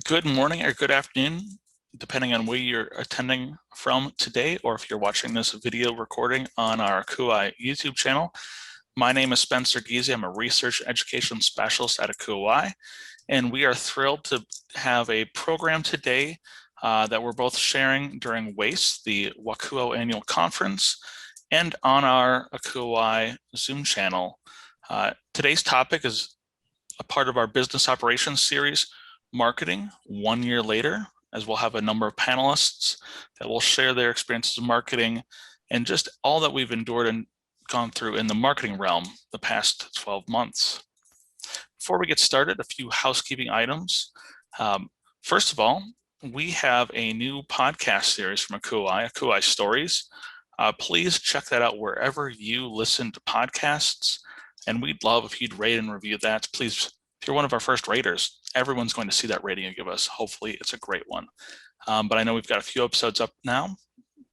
Good morning or good afternoon, depending on where you're attending from today, or if you're watching this video recording on our ACUHO-I YouTube channel. My name is Spencer Giese. I'm a research education specialist at ACUHO-I, and we are thrilled to have a program today that we're both sharing during WACE, the WACUHO annual conference, and on our ACUHO-I Zoom channel. Today's topic is a part of our business operations series, Marketing 1 year later, as we'll have a number of panelists that will share their experiences of marketing and just all that we've endured and gone through in the marketing realm the past 12 months. Before we get started, a few housekeeping items. First of all, we have a new podcast series from ACUHO-I, ACUHO-I Stories. Please check that out wherever you listen to podcasts, and we'd love if you'd rate and review that. Please, if you're one of our first raters, everyone's going to see that rating you give us. Hopefully it's a great one. But I know we've got a few episodes up now.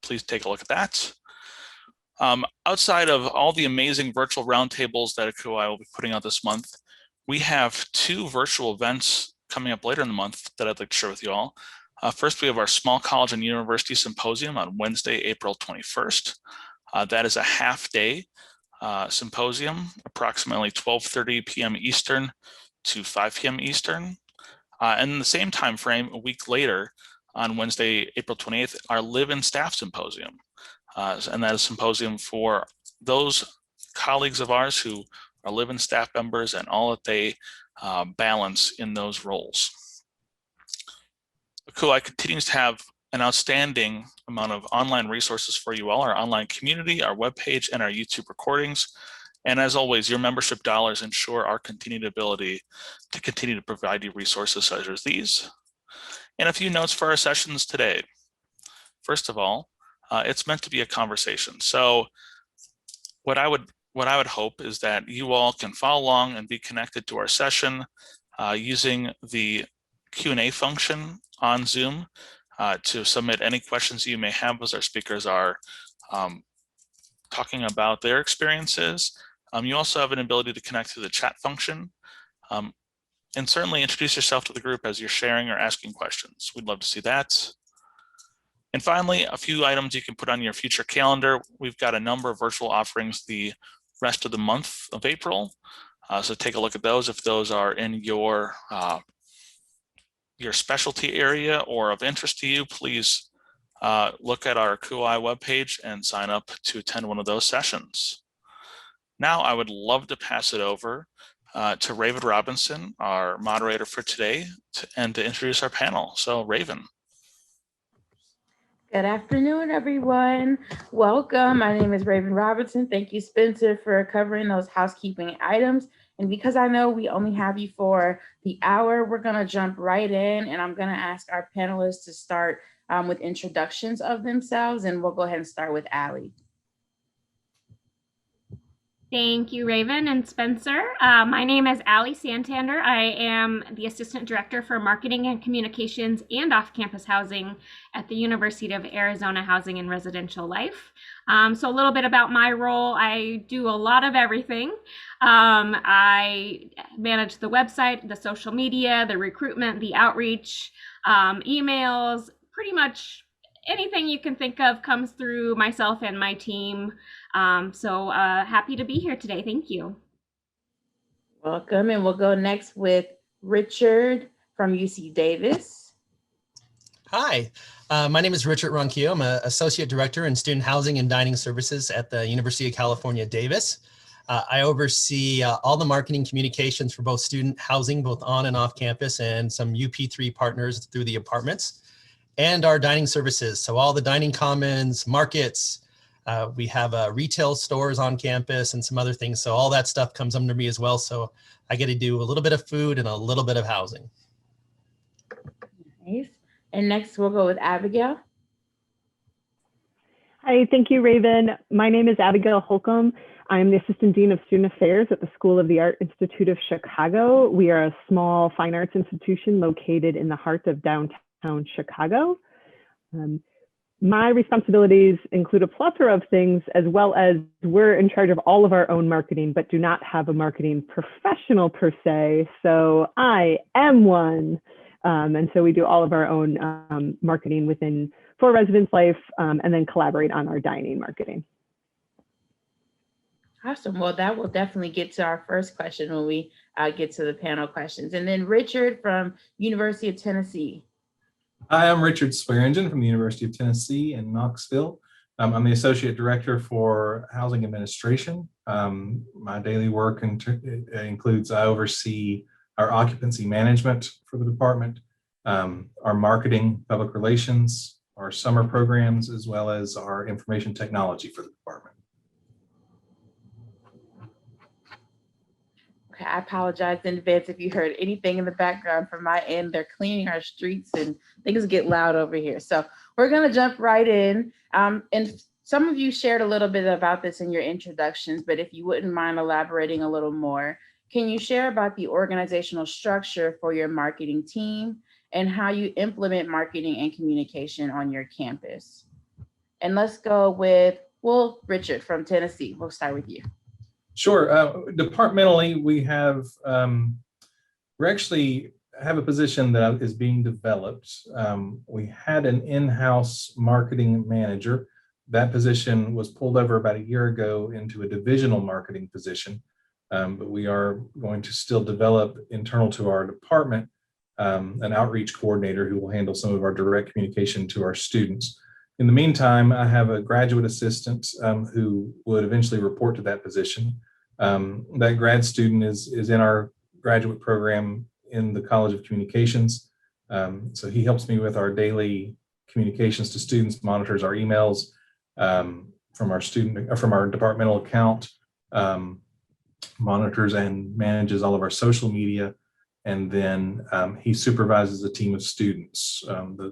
Please take a look at that. Outside of all the amazing virtual roundtables that ACUHO-I will be putting out this month, we have 2 virtual events coming up later in the month that I'd like to share with you all. First, we have our Small College and University Symposium on Wednesday, April 21st. That is a half-day symposium, approximately 12:30 p.m. Eastern to 5 p.m. Eastern. And in the same time frame, a week later, on Wednesday, April 28th, our Live-In Staff Symposium. And that is a symposium for those colleagues of ours who are live-in staff members and all that they balance in those roles. ACUHO-I continues to have an outstanding amount of online resources for you all, our online community, our webpage, and our YouTube recordings. And as always, your membership dollars ensure our continued ability to continue to provide you resources such as these. And a few notes for our sessions today. First of all, it's meant to be a conversation. So what I would hope is that you all can follow along and be connected to our session using the Q&A function on Zoom to submit any questions you may have as our speakers are talking about their experiences. You also have an ability to connect through the chat function, and certainly introduce yourself to the group as you're sharing or asking questions. We'd love to see that. And finally, a few items you can put on your future calendar. We've got a number of virtual offerings the rest of the month of April. So take a look at those if those are in your specialty area or of interest to you. Please look at our ACUHO-I webpage and sign up to attend one of those sessions. Now I would love to pass it over to Raven Robinson, our moderator for today, and to introduce our panel. So Raven. Good afternoon, everyone. Welcome. My name is Raven Robinson. Thank you, Spencer, for covering those housekeeping items. And because I know we only have you for the hour, we're going to jump right in, and I'm going to ask our panelists to start with introductions of themselves, and we'll go ahead and start with Allie. Thank you, Raven and Spencer. My name is Allie Santander. I am the Assistant Director for Marketing and Communications and Off-Campus Housing at the University of Arizona Housing and Residential Life. So a little bit about my role. I do a lot of everything. I manage the website, the social media, the recruitment, the outreach, emails, pretty much anything you can think of comes through myself and my team. So happy to be here today. Thank you. Welcome. And we'll go next with Richard from UC Davis. Hi, my name is Richard Ronchio. I'm an Associate Director in Student Housing and Dining Services at the University of California, Davis. I oversee all the marketing communications for both student housing, both on and off campus, and some UP3 partners through the apartments, and our dining services. So all the dining commons, markets, we have retail stores on campus and some other things. So all that stuff comes under me as well. So I get to do a little bit of food and a little bit of housing. Nice. And next we'll go with Abigail. Hi, thank you, Raven. My name is Abigail Holcomb. I'm the Assistant Dean of Student Affairs at the School of the Art Institute of Chicago. We are a small fine arts institution located in the heart of downtown Chicago. My responsibilities include a plethora of things, as well as we're in charge of all of our own marketing, but do not have a marketing professional per se. So I am one. And so we do all of our own marketing for Residence Life, and then collaborate on our dining marketing. Awesome. Well, that will definitely get to our first question when we get to the panel questions. And then Richard from University of Tennessee. Hi, I'm Richard Swearingen from the University of Tennessee in Knoxville. I'm the Associate Director for Housing Administration. My daily work includes I oversee our occupancy management for the department, our marketing, public relations, our summer programs, as well as our information technology for the department. Okay, I apologize in advance if you heard anything in the background from my end. They're cleaning our streets and things get loud over here. So we're going to jump right in. And some of you shared a little bit about this in your introductions, but if you wouldn't mind elaborating a little more, can you share about the organizational structure for your marketing team and how you implement marketing and communication on your campus? And let's go with, well, Richard from Tennessee. We'll start with you. Sure. Departmentally, we actually have a position that is being developed. We had an in-house marketing manager. That position was pulled over about a year ago into a divisional marketing position, but we are going to still develop internal to our department an outreach coordinator who will handle some of our direct communication to our students. In the meantime, I have a graduate assistant who would eventually report to that position. That grad student is in our graduate program in the College of Communications. So he helps me with our daily communications to students, monitors our emails from our departmental account, monitors and manages all of our social media. And then he supervises a team of students.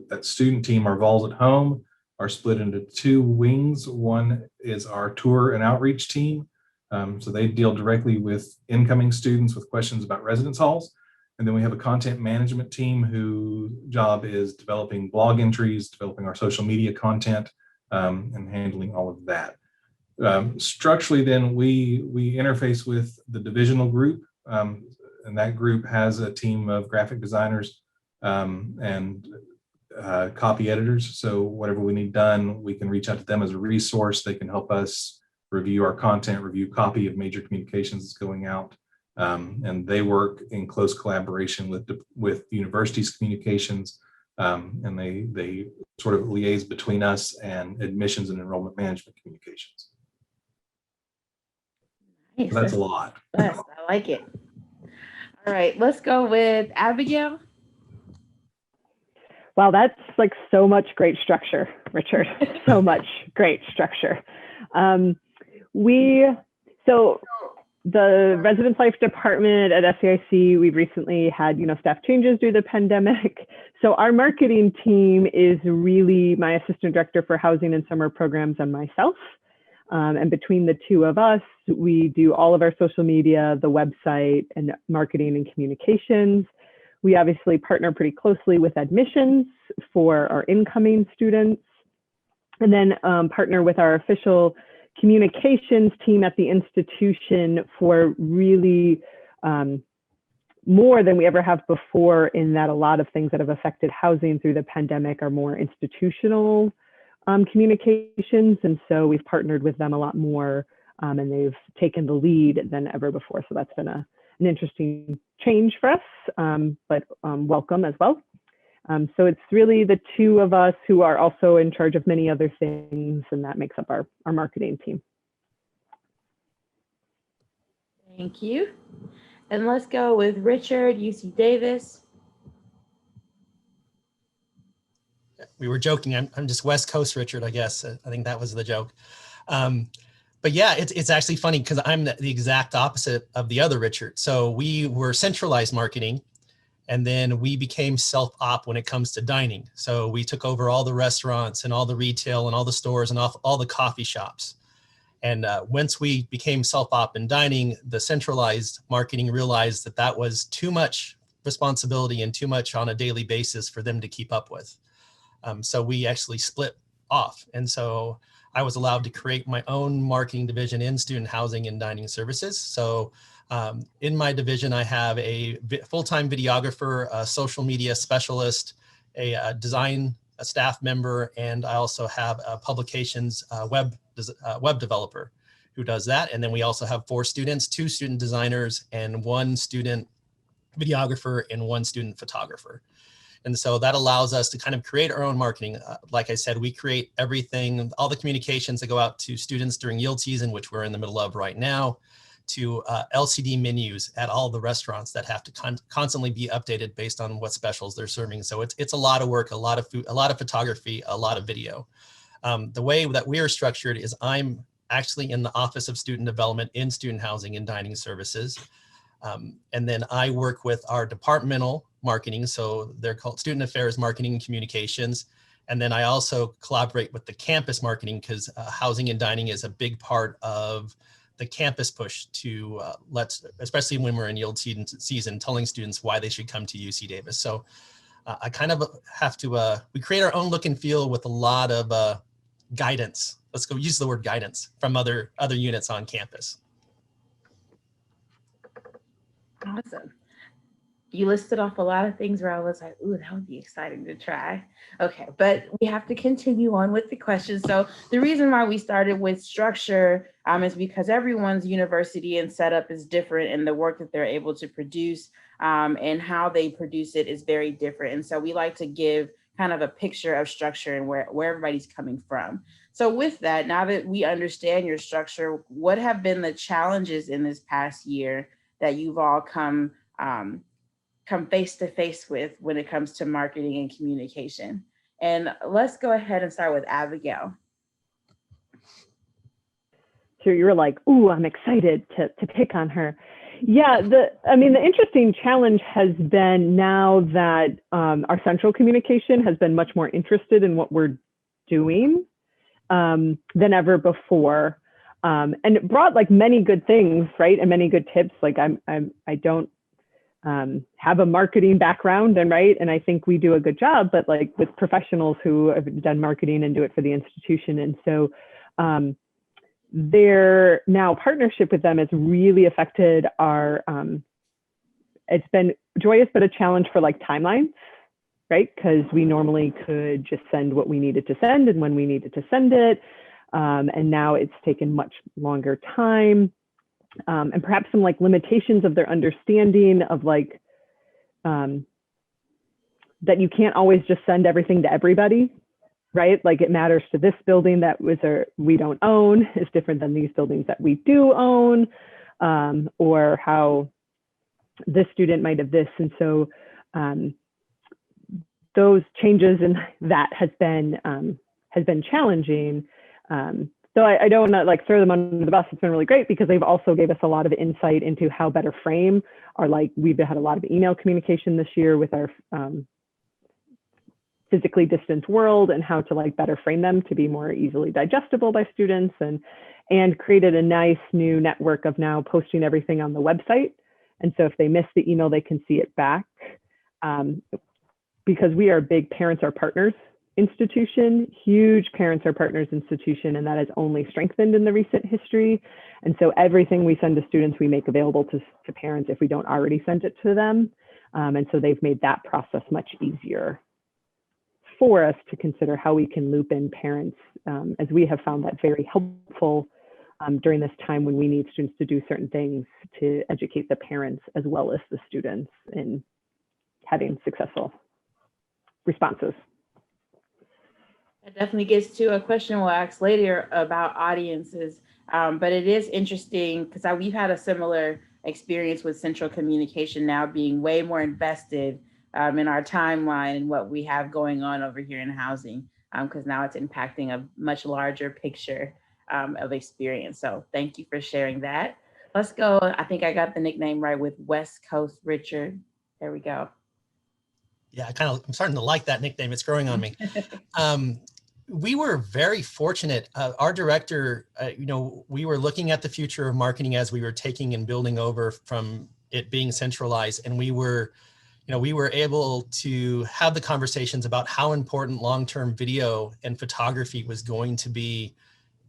That student team, our Vols at Home, are split into two wings. One is our tour and outreach team. So they deal directly with incoming students with questions about residence halls. And then we have a content management team whose job is developing blog entries, developing our social media content, and handling all of that. Structurally, then we interface with the divisional group, and that group has a team of graphic designers and copy editors. So whatever we need done, we can reach out to them as a resource. They can help us review our content, review copy of major communications that's going out. And they work in close collaboration with the university's communications, and they sort of liaise between us and admissions and enrollment management communications. Nice. So that's a lot. Yes, I like it. All right, let's go with Abigail. Wow, that's like so much great structure, Richard. So much great structure. So the Residence Life Department at SAIC, we've recently had, staff changes due to the pandemic. So our marketing team is really my assistant director for housing and summer programs and myself. And between the two of us, we do all of our social media, the website, and marketing and communications. We obviously partner pretty closely with admissions for our incoming students, and then partner with our official communications team at the institution for really more than we ever have before, in that a lot of things that have affected housing through the pandemic are more institutional communications. And so we've partnered with them a lot more, and they've taken the lead than ever before. So that's been an interesting change for us, but welcome as well. So it's really the two of us who are also in charge of many other things, and that makes up our marketing team. Thank you. And let's go with Richard, UC Davis. We were joking. I'm just West Coast Richard, I guess. I think that was the joke. But yeah, it's actually funny because I'm the exact opposite of the other Richard. So we were centralized marketing, and then we became self-op when it comes to dining. So we took over all the restaurants and all the retail and all the stores and all the coffee shops. And once we became self-op in dining, the centralized marketing realized that that was too much responsibility and too much on a daily basis for them to keep up with. So we actually split off. And so I was allowed to create my own marketing division in student housing and dining services. So In my division, I have a full-time videographer, a social media specialist, a design staff member, and I also have a publications web developer who does that. And then we also have 4 students, 2 student designers, and 1 student videographer and 1 student photographer. And so that allows us to kind of create our own marketing. Like I said, we create everything, all the communications that go out to students during yield season, which we're in the middle of right now, to LCD menus at all the restaurants that have to constantly be updated based on what specials they're serving. So it's a lot of work, a lot of food, a lot of photography, a lot of video. The way that we are structured is I'm actually in the Office of Student Development in Student Housing and Dining Services. And then I work with our departmental marketing. So they're called Student Affairs, Marketing and Communications. And then I also collaborate with the campus marketing because housing and dining is a big part of the campus push to especially when we're in yield season, telling students why they should come to UC Davis. So I kind of have to, we create our own look and feel with a lot of guidance. Let's go use the word guidance from other units on campus. Awesome. You listed off a lot of things where I was like, ooh, that would be exciting to try. Okay, but we have to continue on with the questions. So the reason why we started with structure is because everyone's university and setup is different, and the work that they're able to produce and how they produce it is very different. And so we like to give kind of a picture of structure and where everybody's coming from. So with that, now that we understand your structure, what have been the challenges in this past year that you've all come face to face with when it comes to marketing and communication? And let's go ahead and start with Abigail. So you were like, ooh, I'm excited to pick on her. Yeah, the interesting challenge has been now that our central communication has been much more interested in what we're doing than ever before. And it brought like many good things, right? And many good tips. Like I don't have a marketing background, and I think we do a good job, but like with professionals who have done marketing and do it for the institution. And so their now partnership with them has really affected our, it's been joyous, but a challenge for like timelines, right? Because we normally could just send what we needed to send and when we needed to send it. And now it's taken much longer time. And perhaps some like limitations of their understanding of like, that you can't always just send everything to everybody, right? Like it matters to this building that we don't own is different than these buildings that we do own, or how this student might have this. And so those changes in that has been challenging. So I don't want to like throw them under the bus. It's been really great because they've also gave us a lot of insight into how better frame our, like we've had a lot of email communication this year with our physically distanced world and how to like better frame them to be more easily digestible by students, and created a nice new network of now posting everything on the website. And so if they miss the email, they can see it back. Because we are big parents are partners institution, huge parents are partners institution, and that has only strengthened in the recent history. And so everything we send to students, we make available to parents if we don't already send it to them. And so they've made that process much easier for us to consider how we can loop in parents, as we have found that very helpful during this time when we need students to do certain things to educate the parents as well as the students in having successful responses. That definitely gets to a question we'll ask later about audiences, but it is interesting because we've had a similar experience with central communication now being way more invested in our timeline and what we have going on over here in housing, because now it's impacting a much larger picture of experience. So thank you for sharing that. Let's go. I think I got the nickname right with West Coast Richard. There we go. Yeah, I'm starting to like that nickname. It's growing on me. We were very fortunate. Our director, we were looking at the future of marketing as we were taking and building over from it being centralized. And we were able to have the conversations about how important long-term video and photography was going to be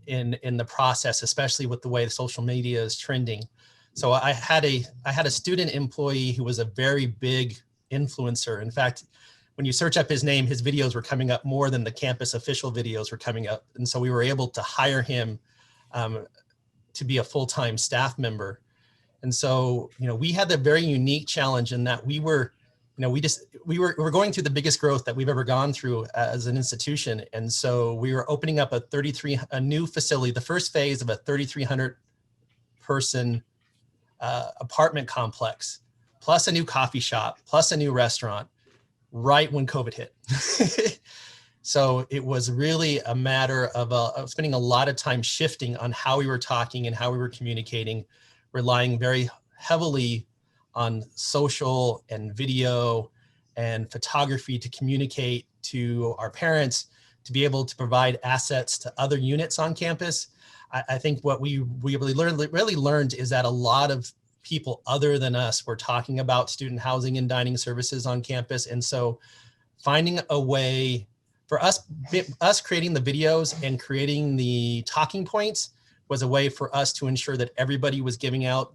in the process, especially with the way the social media is trending. So I had a student employee who was a very big influencer. In fact, when you search up his name, his videos were coming up more than the campus official videos were coming up. And so we were able to hire him to be a full-time staff member. And so, we had a very unique challenge in that we were going through the biggest growth that we've ever gone through as an institution. And so we were opening up a new facility, the first phase of a 3,300 person apartment complex, plus a new coffee shop, plus a new restaurant, right when COVID hit. So it was really a matter of spending a lot of time shifting on how we were talking and how we were communicating, relying very heavily on social and video and photography to communicate to our parents, to be able to provide assets to other units on campus. I think what we really learned is that a lot of people other than us were talking about student housing and dining services on campus. And so finding a way for us creating the videos and creating the talking points was a way for us to ensure that everybody was giving out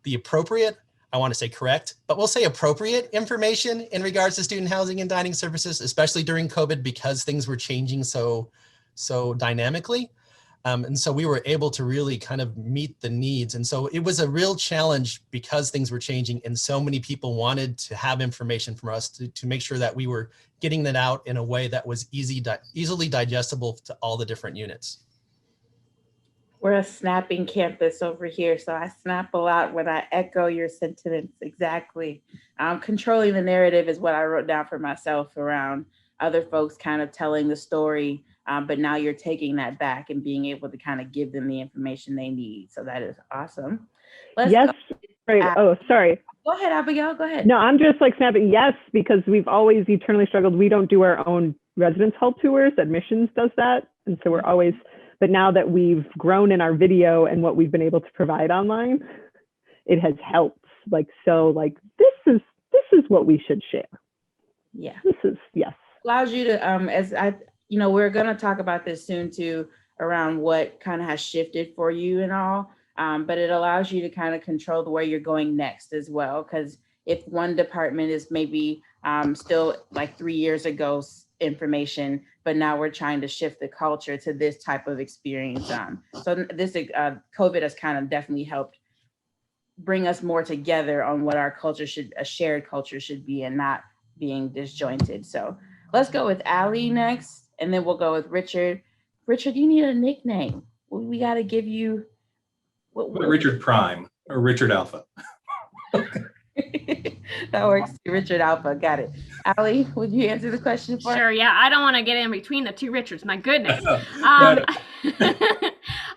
the appropriate, I want to say correct, but we'll say appropriate information in regards to student housing and dining services, especially during COVID, because things were changing so dynamically. And so we were able to really kind of meet the needs. And so it was a real challenge because things were changing and so many people wanted to have information from us to make sure that we were getting that out in a way that was easily digestible to all the different units. We're a snapping campus over here, so I snap a lot when I echo your sentiments exactly. Controlling the narrative is what I wrote down for myself around other folks kind of telling the story, but now you're taking that back and being able to kind of give them the information they need. So that is awesome. Yes. Right. Oh, sorry. Go ahead, Abigail. Go ahead. No, I'm just like snapping. Yes, because we've always eternally struggled. We don't do our own residence hall tours. Admissions does that. And so we're always, but now that we've grown in our video and what we've been able to provide online, it has helped. This is what we should share. Yeah. Yes. Allows you to, we're going to talk about this soon too, around what kind of has shifted for you and all. But it allows you to kind of control the way you're going next as well. Because if one department is maybe still like 3 years ago's information, but now we're trying to shift the culture to this type of experience. So this COVID has kind of definitely helped bring us more together on what our culture a shared culture should be and not being disjointed. So let's go with Allie next, and then we'll go with Richard. Richard, you need a nickname. We got to give you. Richard Prime or Richard Alpha. That works. Richard Alpha. Got it. Allie, would you answer the question for us? Sure. Yeah. I don't want to get in between the two Richards. My goodness.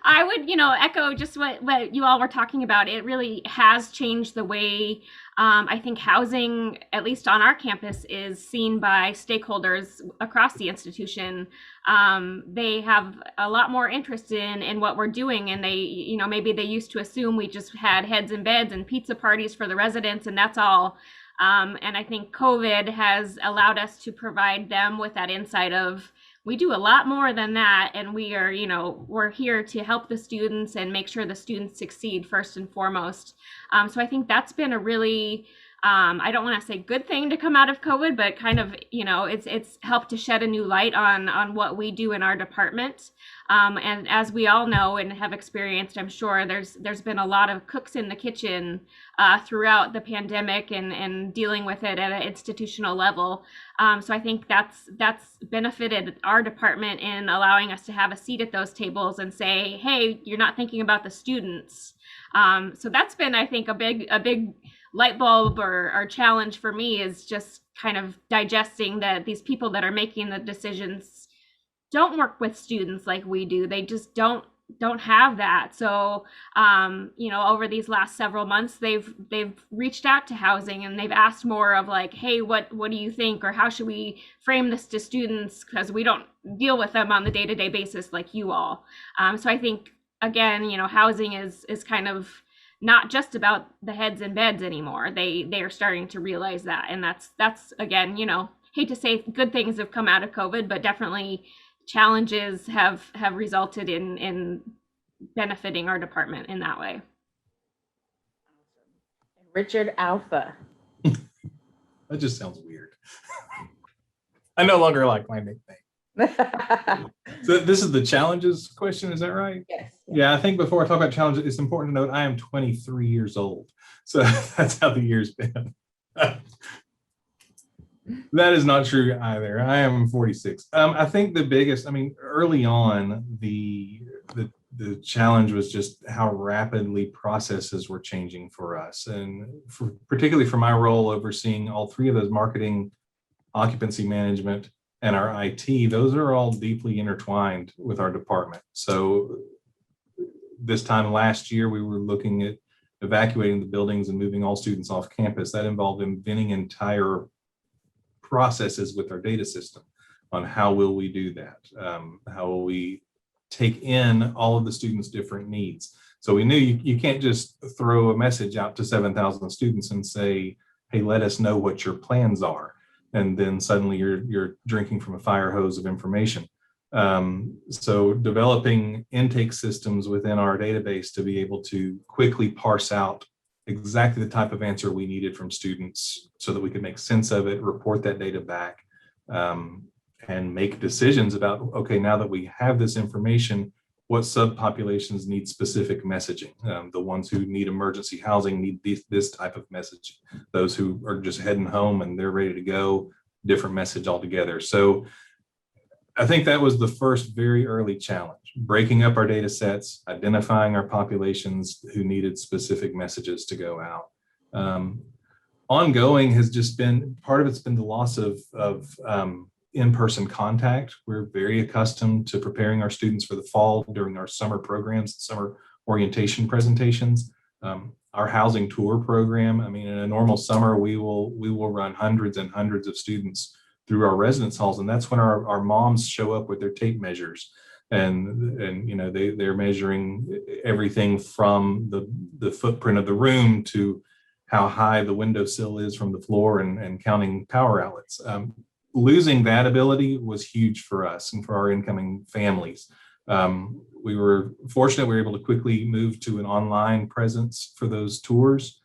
I would, echo just what you all were talking about. It really has changed the way I think housing, at least on our campus, is seen by stakeholders across the institution. They have a lot more interest in what we're doing, and they, maybe they used to assume we just had heads in beds and pizza parties for the residents, and that's all. And I think COVID has allowed us to provide them with that insight of, we do a lot more than that, and we are, we're here to help the students and make sure the students succeed first and foremost. So I think that's been a really, I don't want to say good thing to come out of COVID, but kind of, it's helped to shed a new light on what we do in our department. And as we all know and have experienced, I'm sure there's been a lot of cooks in the kitchen throughout the pandemic and dealing with it at an institutional level. So I think that's benefited our department in allowing us to have a seat at those tables and say, hey, you're not thinking about the students. So that's been, I think, a big light bulb or challenge for me, is just kind of digesting that these people that are making the decisions don't work with students like we do. They just don't have that. So, over these last several months, they've reached out to housing and they've asked more of like, hey, what do you think? Or how should we frame this to students? Because we don't deal with them on the day-to-day basis like you all. So I think, again, housing is kind of not just about the heads in beds anymore. They are starting to realize that. And that's again, hate to say good things have come out of COVID, but definitely challenges have resulted in benefiting our department in that way. Richard Alpha. That just sounds weird. I no longer like my nickname. So this is the challenges question, is that right? Yes. Yeah, I think before I talk about challenges, it's important to note I am 23 years old. So that's how the year's been. That is not true either. I am 46. I think the biggest, early on, the challenge was just how rapidly processes were changing for us. And particularly for my role overseeing all three of those: marketing, occupancy management, and our IT, those are all deeply intertwined with our department. So this time last year, we were looking at evacuating the buildings and moving all students off campus. That involved inventing entire processes with our data system on how will we do that? How will we take in all of the students' different needs? So we knew you can't just throw a message out to 7,000 students and say, hey, let us know what your plans are. And then suddenly you're drinking from a fire hose of information. So developing intake systems within our database to be able to quickly parse out exactly the type of answer we needed from students so that we could make sense of it, report that data back, and make decisions about, okay, now that we have this information, what subpopulations need specific messaging. The ones who need emergency housing need this type of message. Those who are just heading home and they're ready to go, different message altogether. So I think that was the first very early challenge, breaking up our data sets, identifying our populations who needed specific messages to go out. Ongoing has just been, part of it's been the loss of in-person contact. We're very accustomed to preparing our students for the fall during our summer programs, summer orientation presentations. Our housing tour program, in a normal summer, we will run hundreds and hundreds of students through our residence halls, and that's when our moms show up with their tape measures, and they're measuring everything from the footprint of the room to how high the windowsill is from the floor, and counting power outlets. Losing that ability was huge for us and for our incoming families. We were fortunate we were able to quickly move to an online presence for those tours,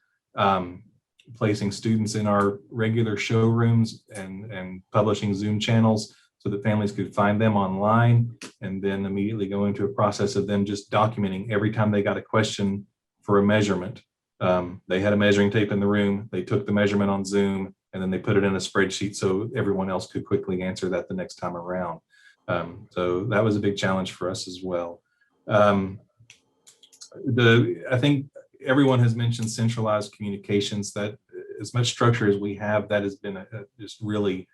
placing students in our regular showrooms and publishing Zoom channels so that families could find them online, and then immediately go into a process of them just documenting every time they got a question for a measurement. They had a measuring tape in the room, they took the measurement on Zoom, and then they put it in a spreadsheet so everyone else could quickly answer that the next time around. So that was a big challenge for us as well. I think everyone has mentioned centralized communications. That as much structure as we have, that has been just really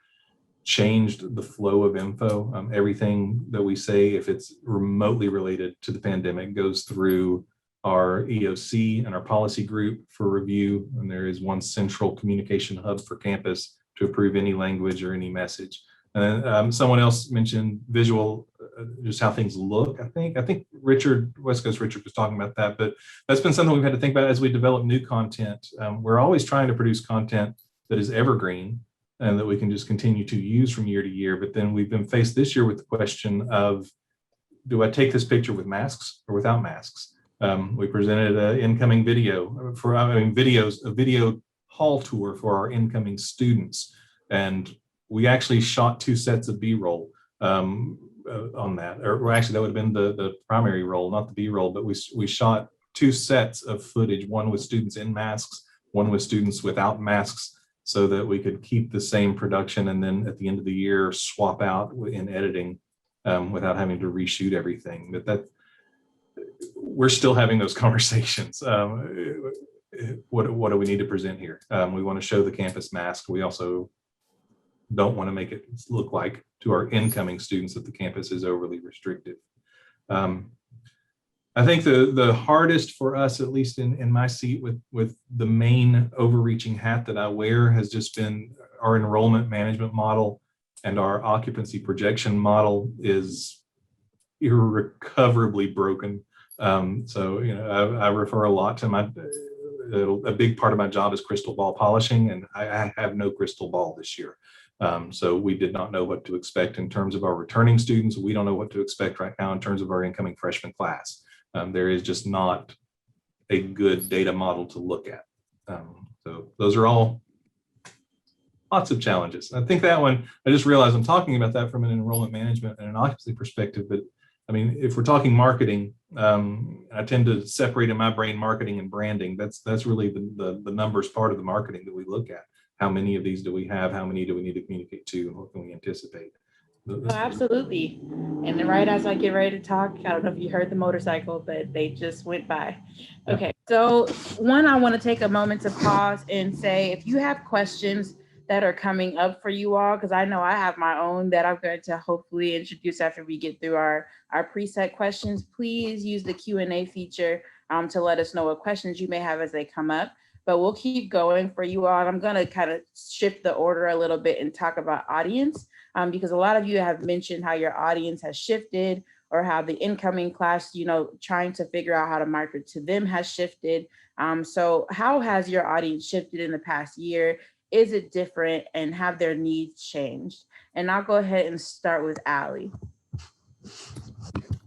changed the flow of info. Everything that we say, if it's remotely related to the pandemic, goes through our EOC and our policy group for review, and there is one central communication hub for campus to approve any language or any message. And someone else mentioned visual, just how things look. I think West Coast Richard was talking about that, but that's been something we've had to think about as we develop new content. We're always trying to produce content that is evergreen and that we can just continue to use from year to year. But then we've been faced this year with the question of, do I take this picture with masks or without masks? We presented an incoming video for, a video hall tour for our incoming students. And we actually shot 2 sets of B-roll on that, or actually that would have been the primary roll, not the B-roll, but we shot 2 sets of footage, one with students in masks, one with students without masks, so that we could keep the same production and then at the end of the year swap out in editing without having to reshoot everything. But that, we're still having those conversations. What do we need to present here? We want to show the campus mask. We also don't want to make it look like to our incoming students that the campus is overly restrictive. I think the hardest for us, at least in my seat with the main overreaching hat that I wear, has just been our enrollment management model, and our occupancy projection model is irrecoverably broken. So, I refer a lot to a big part of my job is crystal ball polishing, and I have no crystal ball this year. So we did not know what to expect in terms of our returning students. We don't know what to expect right now in terms of our incoming freshman class. There is just not a good data model to look at. So those are all lots of challenges. I think that one, I just realized I'm talking about that from an enrollment management and an occupancy perspective, but I mean, if we're talking marketing, I tend to separate in my brain marketing and branding. That's really the numbers part of the marketing that we look at. How many of these do we have? How many do we need to communicate to? And what can we anticipate? Oh, absolutely. And right as I get ready to talk, I don't know if you heard the motorcycle, but they just went by. Okay, so one, I want to take a moment to pause and say, if you have questions that are coming up for you all, because I know I have my own that I'm going to hopefully introduce after we get through our preset questions, please use the Q&A feature to let us know what questions you may have as they come up. But we'll keep going for you all. I'm going to kind of shift the order a little bit and talk about audience. Because a lot of you have mentioned how your audience has shifted, or how the incoming class, trying to figure out how to market to them has shifted. So how has your audience shifted in the past year? Is it different, and have their needs changed? And I'll go ahead and start with Allie.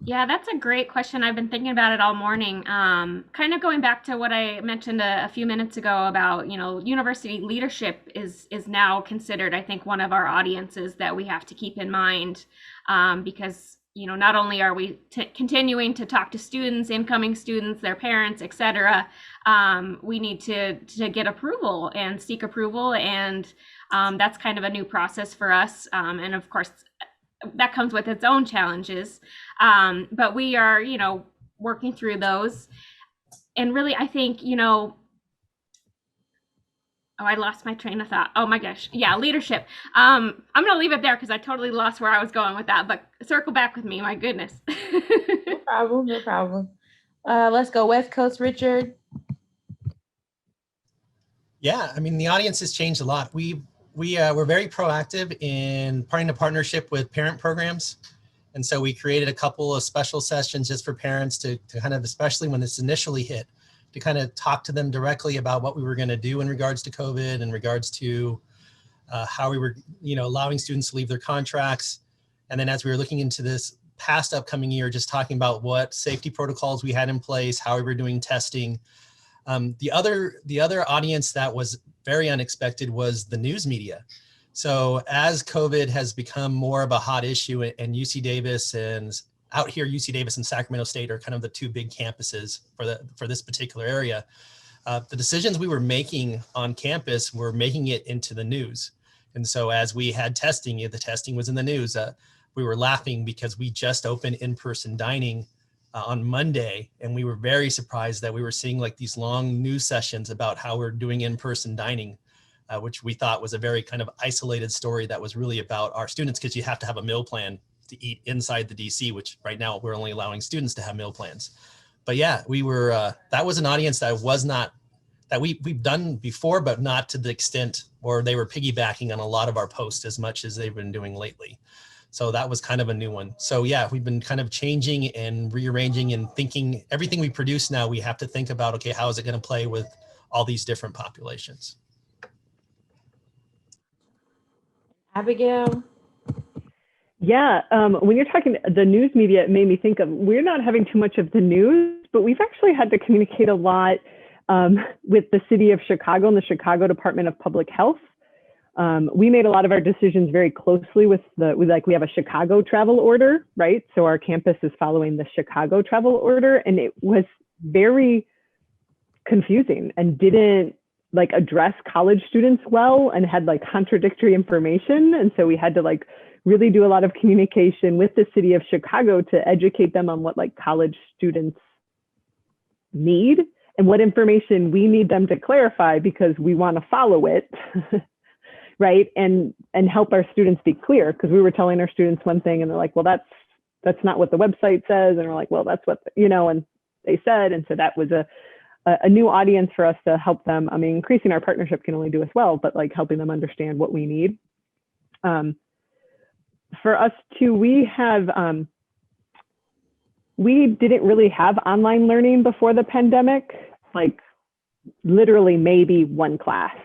Yeah, that's a great question. I've been thinking about it all morning. Kind of going back to what I mentioned a few minutes ago about, university leadership is now considered, I think, one of our audiences that we have to keep in mind, because, not only are we continuing to talk to students, incoming students, their parents, et cetera, we need to get approval and seek approval. And that's kind of a new process for us. And of course, that comes with its own challenges. But we are, working through those. And really, I think, I lost my train of thought. Oh my gosh. Yeah, leadership. I'm going to leave it there because I totally lost where I was going with that, but circle back with me. My goodness. No problem. Let's go West Coast, Richard. Yeah, I mean, the audience has changed a lot. We're very proactive in a partnership with parent programs. And so we created a couple of special sessions just for parents to kind of, especially when this initially hit, to kind of talk to them directly about what we were going to do in regards to COVID, in regards to how we were, allowing students to leave their contracts. And then as we were looking into this past upcoming year, just talking about what safety protocols we had in place, how we were doing testing. The other audience that was very unexpected was the news media. So as COVID has become more of a hot issue, and UC Davis and out here, UC Davis and Sacramento State are kind of the two big campuses for this particular area. The decisions we were making on campus were making it into the news. And so as we had testing, the testing was in the news. We were laughing because we just opened in-person dining on Monday, and we were very surprised that we were seeing like these long news sessions about how we're doing in-person dining, which we thought was a very kind of isolated story that was really about our students, because you have to have a meal plan to eat inside the DC, which right now we're only allowing students to have meal plans. But yeah, we were, that was an audience that we've done before, but not to the extent, or they were piggybacking on a lot of our posts as much as they've been doing lately. So that was kind of a new one. So yeah, we've been kind of changing and rearranging and thinking everything we produce now, we have to think about, okay, how is it going to play with all these different populations? Abigail? Yeah, when you're talking the news media, it made me think of, we're not having too much of the news, but we've actually had to communicate a lot with the city of Chicago and the Chicago Department of Public Health. We made a lot of our decisions very closely with we have a Chicago travel order, right? So our campus is following the Chicago travel order, and it was very confusing and didn't address college students well, and had contradictory information. And so we had to really do a lot of communication with the city of Chicago to educate them on what college students need and what information we need them to clarify, because we want to follow it. Right, and help our students be clear, because we were telling our students one thing and they're like, well, that's not what the website says, and we're like, well, that's what and they said. And so that was a new audience for us to help them. I mean, increasing our partnership can only do us well, but helping them understand what we need. For us too, we didn't really have online learning before the pandemic, literally maybe one class.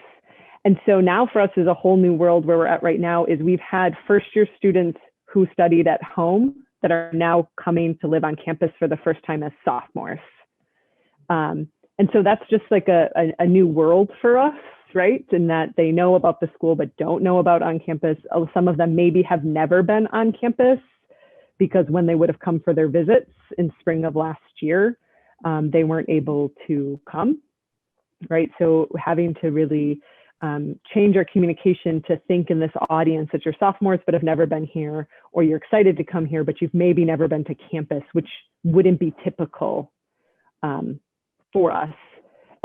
And so now for us is a whole new world where we're at right now. Is we've had first year students who studied at home that are now coming to live on campus for the first time as sophomores. And so that's just like a new world for us, right? In that they know about the school, but don't know about on campus. Some of them maybe have never been on campus because when they would have come for their visits in spring of last year, they weren't able to come, right? So having to really change our communication to think in this audience that you're sophomores but have never been here, or you're excited to come here, but you've maybe never been to campus, which wouldn't be typical for us.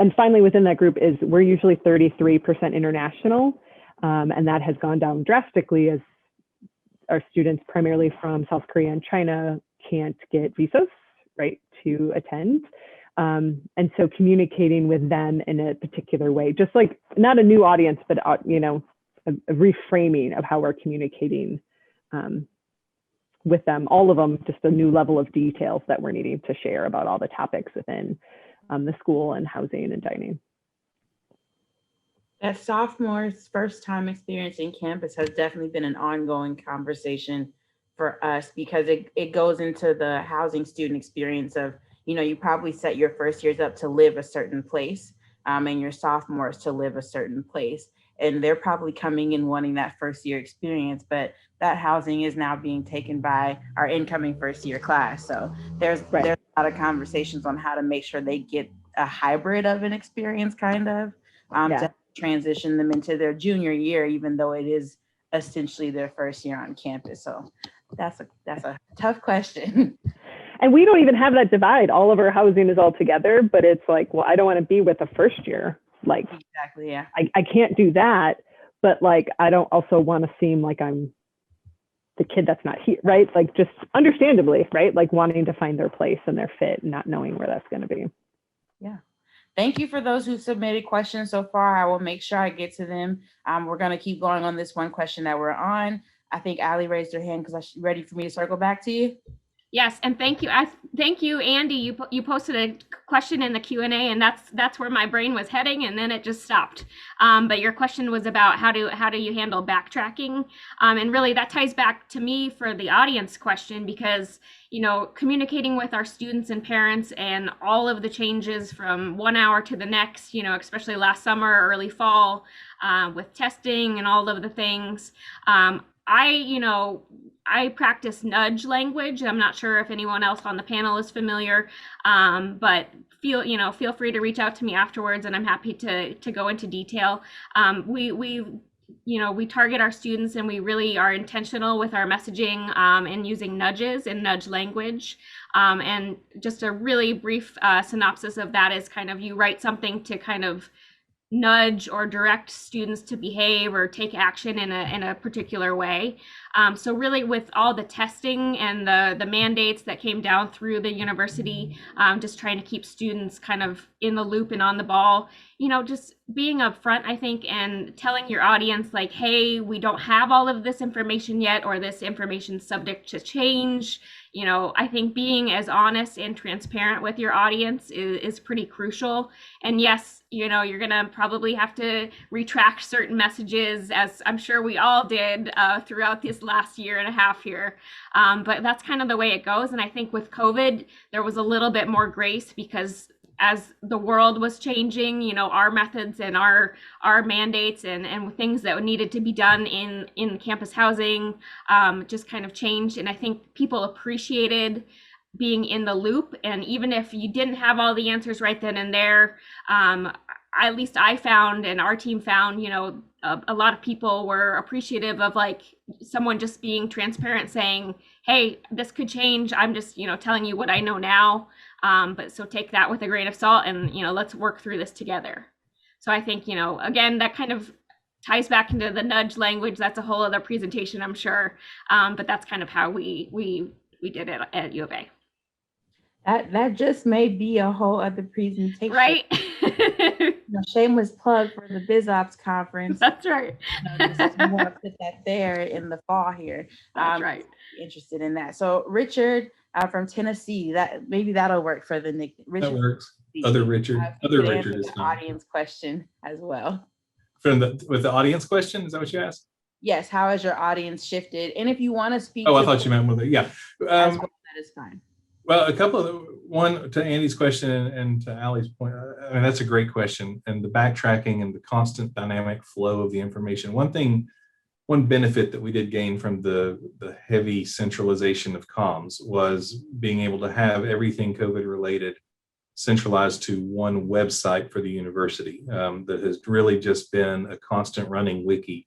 And finally, within that group is we're usually 33% international, and that has gone down drastically as our students primarily from South Korea and China can't get visas, right, to attend. And so communicating with them in a particular way, just like not a new audience, but, you know, a reframing of how we're communicating with them, all of them, just a new level of details that we're needing to share about all the topics within the school and housing and dining. That sophomores' first time experiencing campus has definitely been an ongoing conversation for us because it goes into the housing student experience of, you know, you probably set your first years up to live a certain place and your sophomores to live a certain place. And they're probably coming in wanting that first year experience, but that housing is now being taken by our incoming first year class. So there's a lot of conversations on how to make sure they get a hybrid of an experience kind of to transition them into their junior year, even though it is essentially their first year on campus. So that's a tough question. And we don't even have that divide. All of our housing is all together, but it's like, well, I don't want to be with the first year. Like, exactly, yeah. I can't do that, but like, I don't also want to seem like I'm the kid that's not here, right? Like, just understandably, right? Like wanting to find their place and their fit and not knowing where that's going to be. Yeah. Thank you for those who submitted questions so far. I will make sure I get to them. We're going to keep going on this one question that we're on. I think Allie raised her hand because she's ready for me to circle back to you. Yes, and thank you. Thank you, Andy. You posted a question in the Q&A, and that's where my brain was heading, and then it just stopped. But your question was about how do you handle backtracking, and really that ties back to me for the audience question because you know communicating with our students and parents and all of the changes from 1 hour to the next, you know, especially last summer, early fall, with testing and all of the things. I practice nudge language. I'm not sure if anyone else on the panel is familiar, but feel free to reach out to me afterwards, and I'm happy to go into detail. We target our students, and we really are intentional with our messaging and using nudges and nudge language. And just a really brief synopsis of that is kind of you write something to kind of nudge or direct students to behave or take action in a particular way. So really with all the testing and the mandates that came down through the university, just trying to keep students kind of in the loop and on the ball, you know, just being upfront, I think, and telling your audience like, hey, we don't have all of this information yet, or this information is subject to change. You know, I think being as honest and transparent with your audience is pretty crucial. And yes, you know, you're gonna probably have to retract certain messages, as I'm sure we all did throughout this last year and a half here. But that's kind of the way it goes. And I think with COVID, there was a little bit more grace because as the world was changing, you know, our methods and our mandates and things that needed to be done in campus housing just kind of changed. And I think people appreciated being in the loop. And even if you didn't have all the answers right then and there, at least I found and our team found, you know, a lot of people were appreciative of like someone just being transparent, saying, hey, this could change. I'm just, you know, telling you what I know now. But so take that with a grain of salt and, you know, let's work through this together. So I think, you know, again, that kind of ties back into the nudge language. That's a whole other presentation, I'm sure. But that's kind of how we did it at U of A. That just may be a whole other presentation. Right. Shameless plug for the BizOps conference. That's right. Just want to put that there in the fall here. That's right. Interested in that. So Richard from Tennessee, that'll work for the Nick. Richard, that works. Other Richard is fine. Audience question as well. With the audience question, is that what you asked? Yes. How has your audience shifted? And if you want to speak. Oh, I thought you meant with it. Yeah. That is fine. Well, a couple of one to Andy's question and to Allie's point. I mean, that's a great question, and the backtracking and the constant dynamic flow of the information. One benefit that we did gain from the heavy centralization of comms was being able to have everything COVID related centralized to one website for the university that has really just been a constant running wiki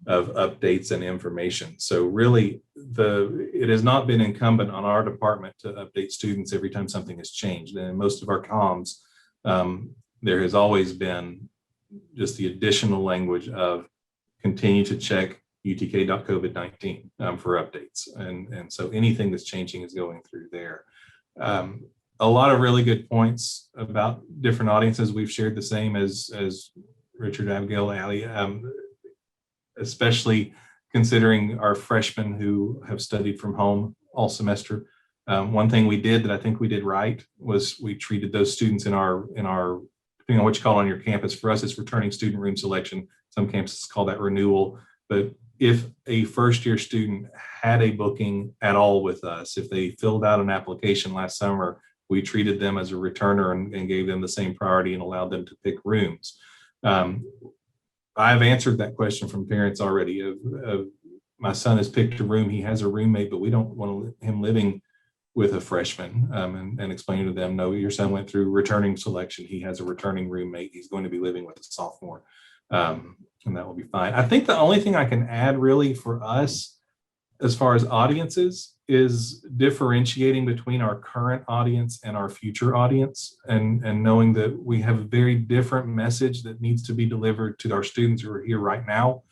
of updates and information. So really, it has not been incumbent on our department to update students every time something has changed. And in most of our comms, there has always been just the additional language of continue to check utk.covid19 for updates. And so anything that's changing is going through there. A lot of really good points about different audiences. We've shared the same as Richard, Abigail, Allie, especially considering our freshmen who have studied from home all semester. One thing we did that I think we did right was we treated those students in our depending on what you call it on your campus. For us, it's returning student room selection. Some campuses call that renewal. But if a first year student had a booking at all with us, if they filled out an application last summer, we treated them as a returner and gave them the same priority and allowed them to pick rooms. I've answered that question from parents already of my son has picked a room, he has a roommate, but we don't want him living with a freshman, and explaining to them, no, your son went through returning selection. He has a returning roommate. He's going to be living with a sophomore, and that will be fine. I think the only thing I can add really for us as far as audiences is differentiating between our current audience and our future audience, and knowing that we have a very different message that needs to be delivered to our students who are here right now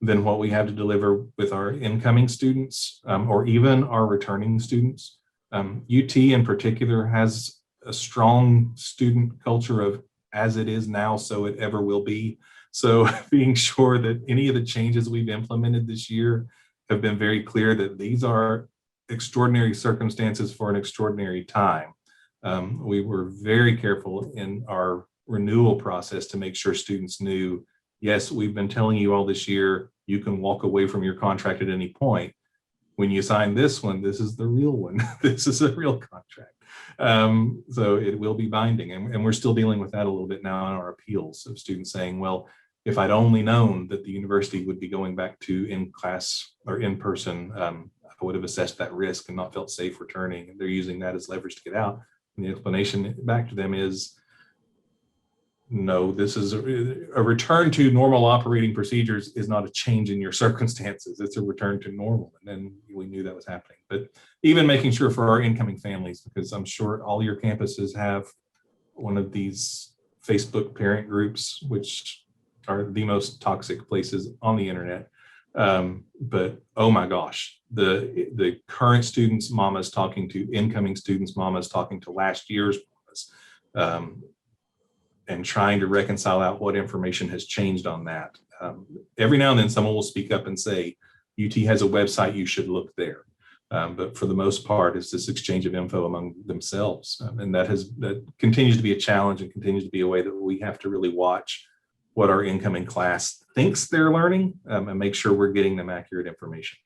than what we have to deliver with our incoming students, or even our returning students. UT in particular has a strong student culture of as it is now, so it ever will be. So being sure that any of the changes we've implemented this year have been very clear that these are extraordinary circumstances for an extraordinary time. We were very careful in our renewal process to make sure students knew, yes, we've been telling you all this year, you can walk away from your contract at any point. When you sign this one, this is the real one. This is a real contract. So it will be binding. And we're still dealing with that a little bit now in our appeals of students saying, well, if I'd only known that the university would be going back to in-class or in-person, I would have assessed that risk and not felt safe returning. And they're using that as leverage to get out. And the explanation back to them is, no, this is a return to normal operating procedures is not a change in your circumstances. It's a return to normal. And then we knew that was happening. But even making sure for our incoming families, because I'm sure all your campuses have one of these Facebook parent groups, which are the most toxic places on the internet. But oh my gosh, the current students' mamas talking to incoming students' mamas talking to last year's mamas. And trying to reconcile out what information has changed on that. Every now and then someone will speak up and say, UT has a website, you should look there. But for the most part, it's this exchange of info among themselves. And that continues to be a challenge and continues to be a way that we have to really watch what our incoming class thinks they're learning, and make sure we're getting them accurate information.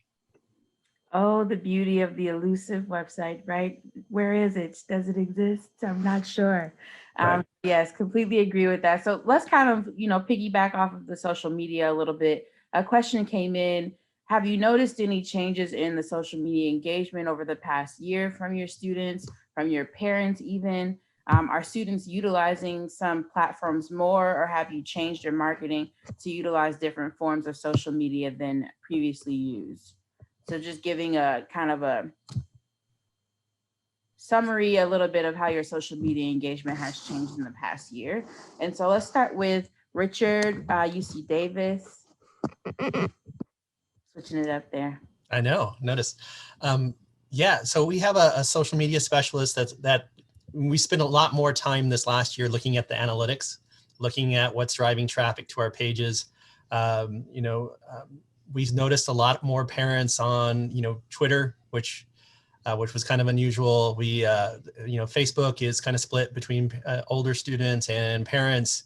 Oh, the beauty of the elusive website, right? Where is it? Does it exist? I'm not sure. Right. Yes, completely agree with that. So let's kind of, piggyback off of the social media a little bit. A question came in. Have you noticed any changes in the social media engagement over the past year from your students, from your parents even? Are students utilizing some platforms more, or have you changed your marketing to utilize different forms of social media than previously used? So just giving a kind of a summary, a little bit of how your social media engagement has changed in the past year. And so let's start with Richard, UC Davis. Switching it up there. I know, notice. Yeah, so we have a social media specialist that we spent a lot more time this last year looking at the analytics, looking at what's driving traffic to our pages. We've noticed a lot more parents on, Twitter, which was kind of unusual. We, Facebook is kind of split between older students and parents.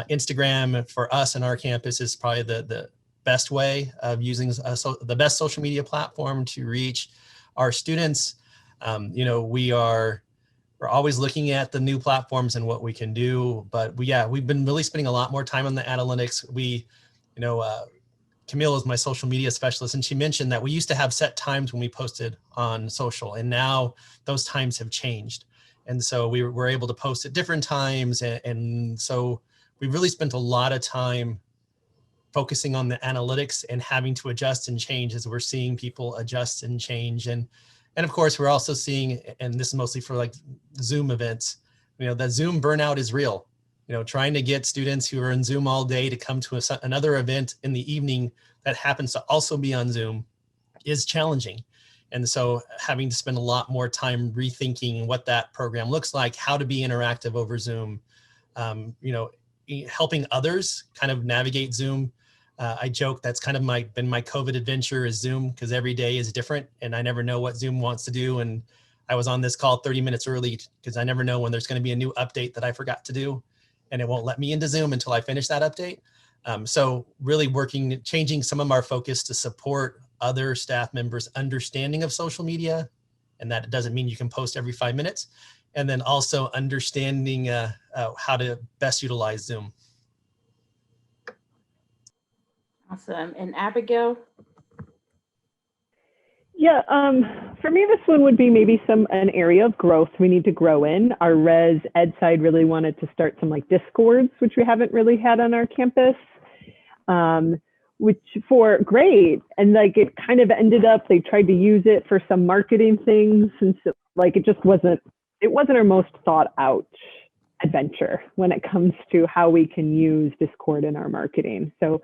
Instagram for us and our campus is probably the best way of using the best social media platform to reach our students. We're always looking at the new platforms and what we can do, but we've been really spending a lot more time on the analytics. Camille is my social media specialist, and she mentioned that we used to have set times when we posted on social, and now those times have changed. And so we were able to post at different times. And so we really spent a lot of time focusing on the analytics and having to adjust and change as we're seeing people adjust and change. And of course, we're also seeing, and this is mostly for like Zoom events, that Zoom burnout is real. Trying to get students who are in Zoom all day to come to another event in the evening that happens to also be on Zoom is challenging. And so having to spend a lot more time rethinking what that program looks like, how to be interactive over Zoom, helping others kind of navigate Zoom. I joke that's kind of been my COVID adventure is Zoom, because every day is different and I never know what Zoom wants to do. And I was on this call 30 minutes early because I never know when there's going to be a new update that I forgot to do, and it won't let me into Zoom until I finish that update. So really changing some of our focus to support other staff members' understanding of social media. And that doesn't mean you can post every 5 minutes. And then also understanding how to best utilize Zoom. Awesome. And Abigail? Yeah, for me, this one would be maybe an area of growth we need to grow in. Our res ed side really wanted to start some like Discords, which we haven't really had on our campus, which for great. And like it kind of ended up, they tried to use it for some marketing things. And so like it wasn't our most thought out adventure when it comes to how we can use Discord in our marketing. So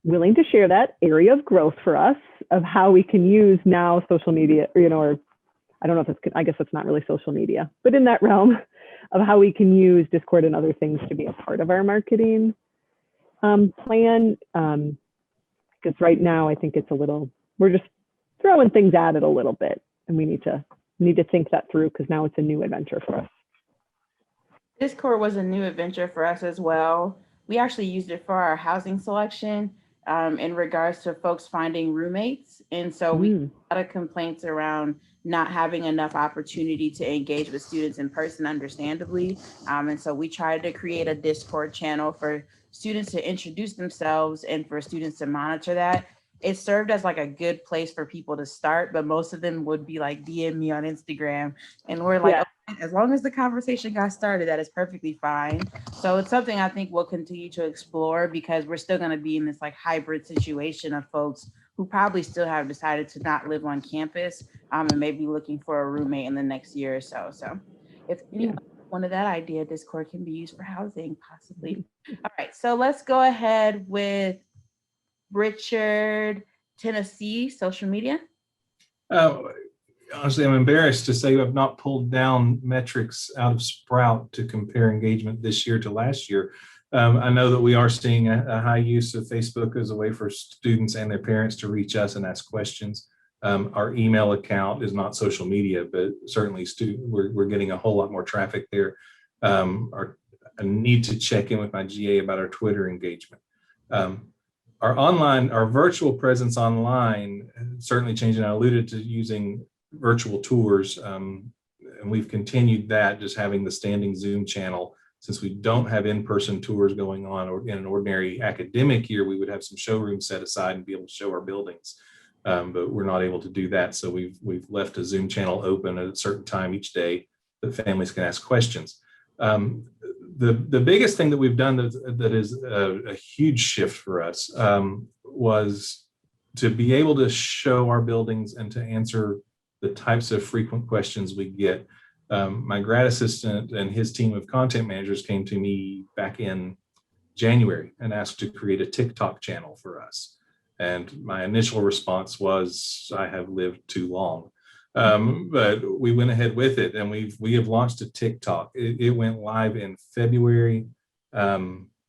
willing to share that area of growth for us of how we can use now social media, or I don't know if I guess it's not really social media, but in that realm of how we can use Discord and other things to be a part of our marketing plan. Because right now I think we're just throwing things at it a little bit, and we need to think that through because now it's a new adventure for us. Discord was a new adventure for us as well. We actually used it for our housing selection. In regards to folks finding roommates. And so we had a lot of complaints around not having enough opportunity to engage with students in person, understandably. And so we tried to create a Discord channel for students to introduce themselves and for students to monitor that. It served as like a good place for people to start, but most of them would be like DM me on Instagram. And we're like, okay, as long as the conversation got started, that is perfectly fine. So it's something I think we'll continue to explore because we're still going to be in this like hybrid situation of folks who probably still have decided to not live on campus and maybe looking for a roommate in the next year or so. So if anyone wanted that idea, Discord can be used for housing possibly. All right, so let's go ahead with Richard, Tennessee, social media. Honestly, I'm embarrassed to say I've not pulled down metrics out of Sprout to compare engagement this year to last year. I know that we are seeing a high use of Facebook as a way for students and their parents to reach us and ask questions. Our email account is not social media, but certainly we're getting a whole lot more traffic there. I need to check in with my GA about our Twitter engagement. Our virtual presence online certainly changed, and I alluded to using virtual tours, and we've continued that, just having the standing Zoom channel. Since we don't have in-person tours going on, or in an ordinary academic year, we would have some showrooms set aside and be able to show our buildings, but we're not able to do that. So we've left a Zoom channel open at a certain time each day that families can ask questions. The biggest thing that we've done that is a huge shift for us was to be able to show our buildings and to answer the types of frequent questions we get. My grad assistant and his team of content managers came to me back in January and asked to create a TikTok channel for us. And my initial response was, I have lived too long. But we went ahead with it, and we have launched a TikTok. It went live in February.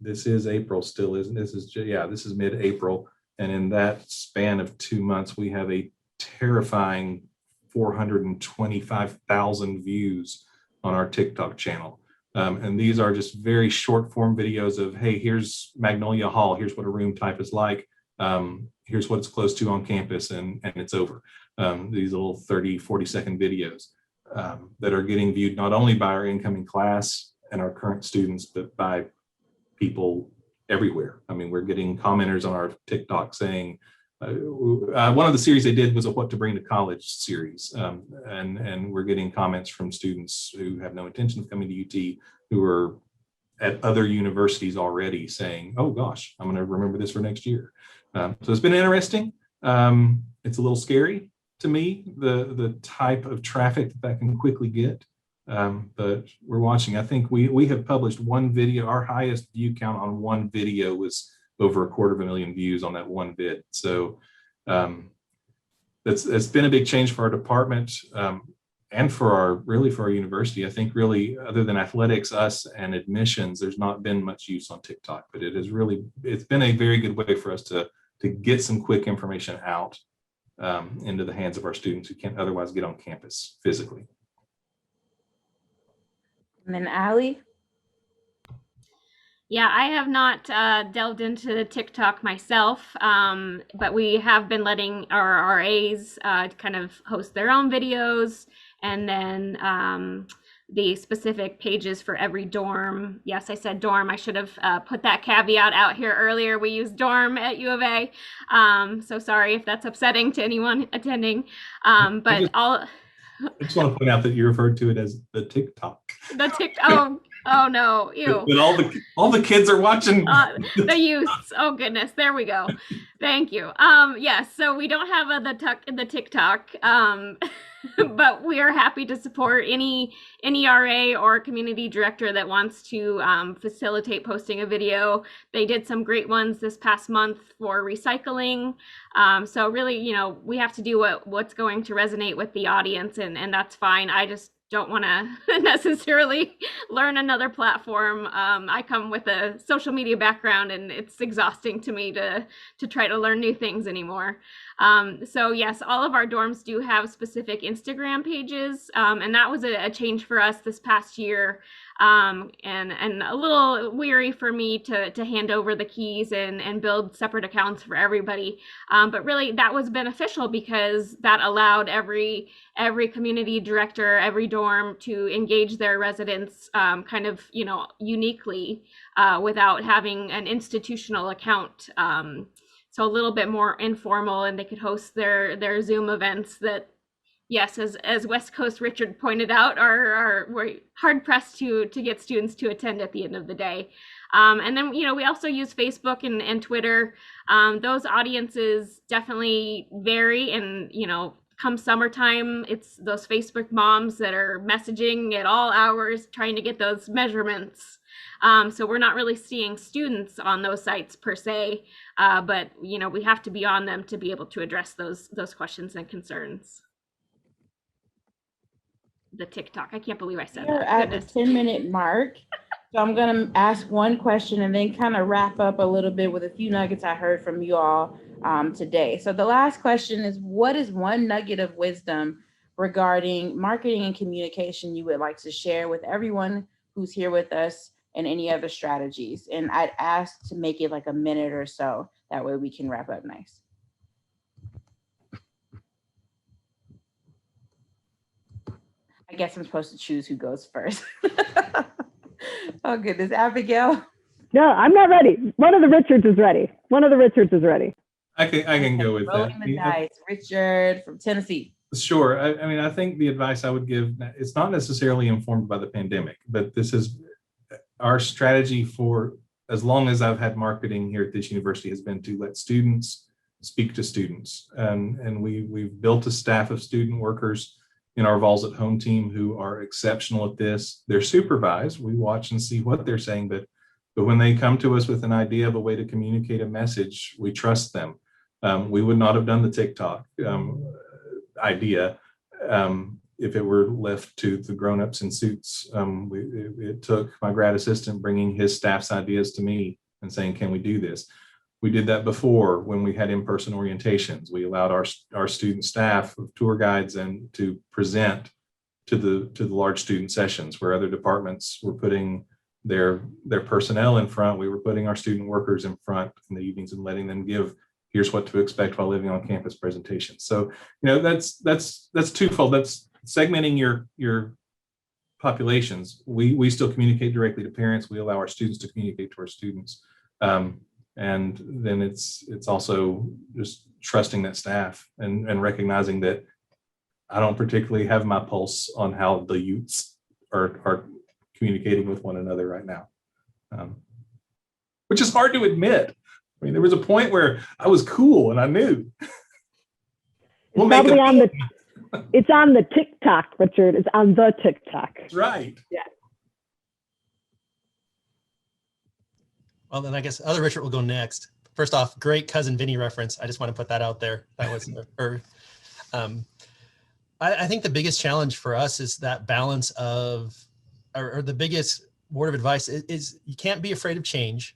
This is April still, isn't this is this is mid-April. And in that span of 2 months, we have a terrifying 425,000 views on our TikTok channel. And these are just very short form videos of, hey, here's Magnolia Hall. Here's what a room type is like. Here's what it's close to on campus, and it's over. These little 30, 40-second videos that are getting viewed not only by our incoming class and our current students, but by people everywhere. I mean, we're getting commenters on our TikTok saying, one of the series they did was a What to Bring to College series. And we're getting comments from students who have no intention of coming to UT, who are at other universities already saying, oh gosh, I'm gonna remember this for next year. So it's been interesting. It's a little scary to me, the type of traffic that can quickly get. But we're watching. I think we have published one video. Our highest view count on one video was over 250,000 views on that one vid. So it's been a big change for our department and for our university. I think really, other than athletics, us, and admissions, there's not been much use on TikTok, but it's been a very good way for us to get some quick information out into the hands of our students who can't otherwise get on campus physically. And then Allie? Yeah, I have not delved into TikTok myself, but we have been letting our RAs kind of host their own videos, and then the specific pages for every dorm. Yes, I said dorm. I should have put that caveat out here earlier. We use dorm at U of A. So sorry if that's upsetting to anyone attending. But I just want to point out that you referred to it as the TikTok. The TikTok. Oh no, ew. But all the kids are watching. The youths. Oh goodness, there we go. Thank you. Yes, so we don't have the TikTok, but we are happy to support any RA or community director that wants to facilitate posting a video. They did some great ones this past month for recycling. So really, we have to do what's going to resonate with the audience, and that's fine. I just don't want to necessarily learn another platform. I come with a social media background, and it's exhausting to me to try to learn new things anymore. So yes, all of our dorms do have specific Instagram pages, and that was a change for us this past year, and a little weary for me to hand over the keys and build separate accounts for everybody. But really, that was beneficial because that allowed every community director, every dorm to engage their residents kind of, uniquely without having an institutional account. So a little bit more informal, and they could host their Zoom events that, yes, as West Coast Richard pointed out, we're hard pressed to get students to attend at the end of the day. And then, we also use Facebook and Twitter. Those audiences definitely vary, and, come summertime, it's those Facebook moms that are messaging at all hours trying to get those measurements. So we're not really seeing students on those sites per se, but we have to be on them to be able to address those questions and concerns. The TikTok, I can't believe I said We're that. at Goodness. the 10-minute mark. So I'm going to ask one question and then kind of wrap up a little bit with a few nuggets I heard from you all today. So the last question is, what is one nugget of wisdom regarding marketing and communication you would like to share with everyone who's here with us, and any other strategies? And I'd ask to make it like a minute or so. That way we can wrap up nice. I guess I'm supposed to choose who goes first. Oh goodness, Abigail. No, I'm not ready. One of the Richards is ready. I can go with Rolling that. the dice. Richard from Tennessee. Sure. I mean, I think the advice I would give, it's not necessarily informed by the pandemic, but this is our strategy for as long as I've had marketing here at this university, has been to let students speak to students. And we've built a staff of student workers in our Vols at Home team who are exceptional at this. They're supervised. We watch and see what they're saying, but when they come to us with an idea of a way to communicate a message, we trust them. We would not have done the TikTok idea if it were left to the grown-ups in suits. It took my grad assistant bringing his staff's ideas to me and saying, can we do this? We did that before when we had in-person orientations. We allowed our student staff of tour guides and to present to the large student sessions where other departments were putting their personnel in front. We were putting our student workers in front in the evenings and letting them give here's what to expect while living on campus presentation. So, that's twofold. That's segmenting your populations. We still communicate directly to parents. We allow our students to communicate to our students. And then it's also just trusting that staff and recognizing that I don't particularly have my pulse on how the youths are communicating with one another right now, which is hard to admit. I mean, there was a point where I was cool and I knew. It's probably it's on the TikTok, Richard. It's on the TikTok. That's right. Yeah. Well, then I guess other Richard will go next. First off, great Cousin Vinny reference. I just want to put that out there. That was I think the biggest challenge for us is that balance of, or the biggest word of advice is you can't be afraid of change.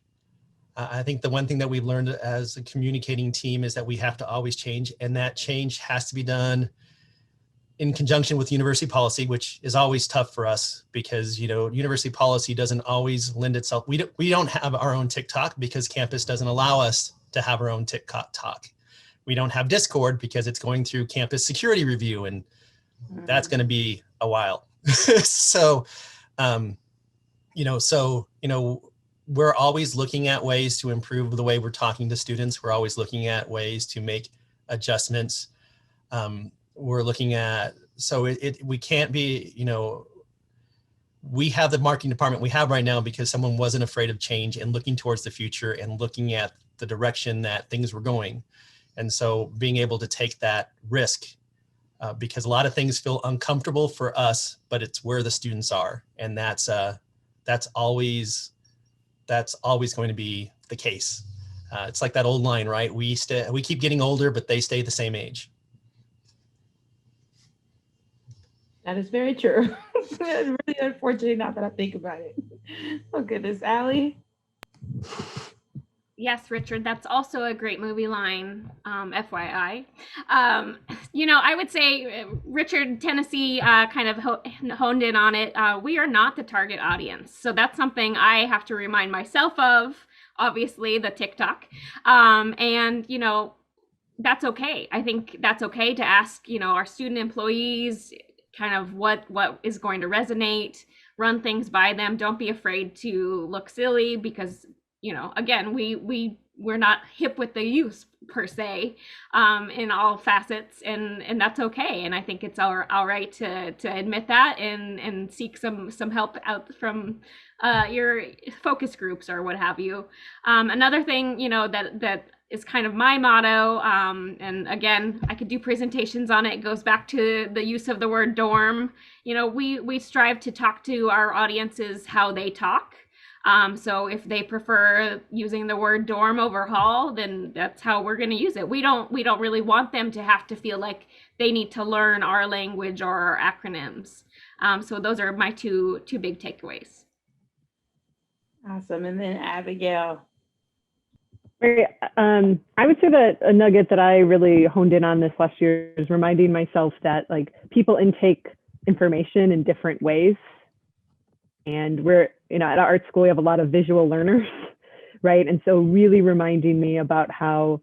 I think the one thing that we've learned as a communicating team is that we have to always change, and that change has to be done in conjunction with university policy, which is always tough for us because, university policy doesn't always lend itself. We don't have our own TikTok because campus doesn't allow us to have our own TikTok. We don't have Discord because it's going through campus security review, and that's going to be a while. So, we're always looking at ways to improve the way we're talking to students. We're always looking at ways to make adjustments. We're looking at, so we can't be, we have the marketing department we have right now because someone wasn't afraid of change and looking towards the future and looking at the direction that things were going. And so being able to take that risk, because a lot of things feel uncomfortable for us, but it's where the students are. And that's always going to be the case. It's like that old line, right? We keep getting older, but they stay the same age. That is very true. It's really unfortunate now that I think about it. Oh goodness, Allie. Yes, Richard, that's also a great movie line, FYI. I would say, Richard, Tennessee kind of honed in on it. We are not the target audience. So that's something I have to remind myself of, obviously, the TikTok. That's okay. I think that's okay to ask, our student employees kind of what is going to resonate, run things by them. Don't be afraid to look silly because again, we're not hip with the youth per se, in all facets, and that's okay. And I think it's all right to admit that and seek some help out from your focus groups or what have you. Another thing, that is kind of my motto, and again, I could do presentations on it. It goes back to the use of the word dorm. We strive to talk to our audiences how they talk. So if they prefer using the word dorm over hall, then that's how we're going to use it. We don't really want them to have to feel like they need to learn our language or our acronyms. So those are my two big takeaways. Awesome. And then Abigail. Great. I would say that a nugget that I really honed in on this last year is reminding myself that people intake information in different ways. And we're, at our art school, we have a lot of visual learners, right? And so really reminding me about how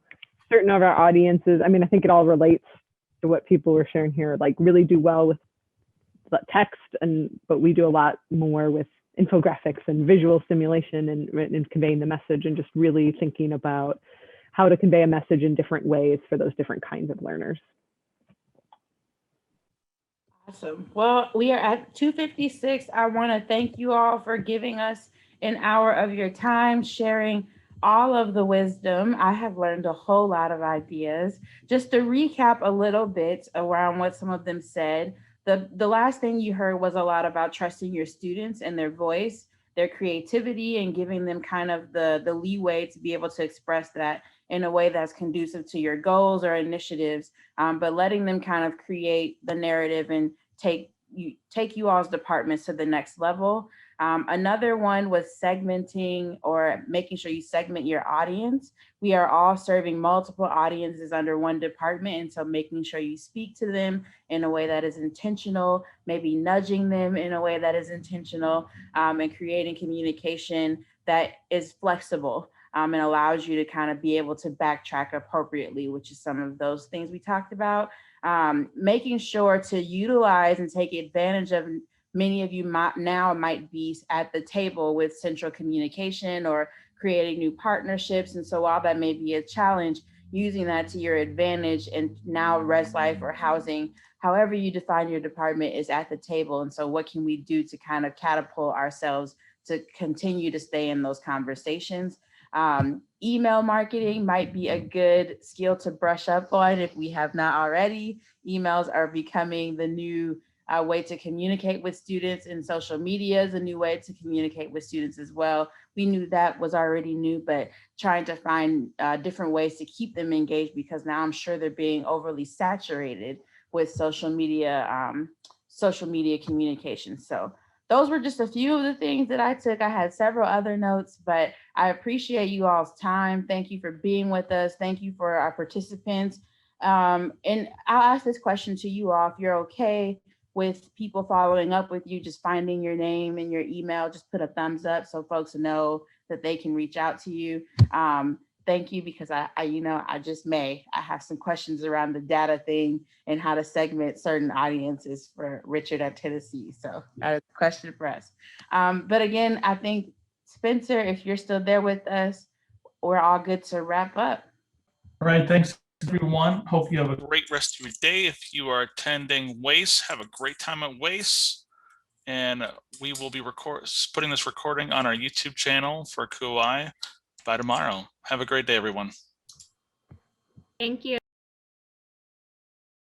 certain of our audiences, I think it all relates to what people were sharing here, really do well with text, but we do a lot more with infographics and visual stimulation and conveying the message, and just really thinking about how to convey a message in different ways for those different kinds of learners. Awesome. Well, we are at 2:56. I want to thank you all for giving us an hour of your time, sharing all of the wisdom. I have learned a whole lot of ideas. Just to recap a little bit around what some of them said, the last thing you heard was a lot about trusting your students and their voice, their creativity, and giving them kind of the leeway to be able to express that in a way that's conducive to your goals or initiatives, but letting them kind of create the narrative and take you all's departments to the next level. Another one was segmenting, or making sure you segment your audience. We are all serving multiple audiences under one department, and so making sure you speak to them in a way that is intentional, maybe nudging them in a way that is intentional, and creating communication that is flexible. and allows you to kind of be able to backtrack appropriately, which is some of those things we talked about. Making sure to utilize and take advantage of, many of you might be at the table with central communication or creating new partnerships. And so while that may be a challenge, using that to your advantage, and now Res Life or housing, however you define your department, is at the table. And so what can we do to kind of catapult ourselves to continue to stay in those conversations? Email marketing might be a good skill to brush up on if we have not already. Emails are becoming the new way to communicate with students, and social media is a new way to communicate with students as well. We knew that was already new, but trying to find different ways to keep them engaged, because now I'm sure they're being overly saturated with social media communication. So those were just a few of the things that I took. I had several other notes, but I appreciate you all's time. Thank you for being with us. Thank you for our participants. And I'll ask this question to you all, if you're okay with people following up with you, just finding your name and your email, just put a thumbs up so folks know that they can reach out to you. Thank you, because I have some questions around the data thing and how to segment certain audiences for Richard at Tennessee. So that is a question for us. But again, I think, Spencer, if you're still there with us, we're all good to wrap up. All right, thanks everyone. Hope you have a great rest of your day. If you are attending WACE, have a great time at WACE. And we will be putting this recording on our YouTube channel for ACUHO-I by tomorrow. Have a great day, everyone. Thank you.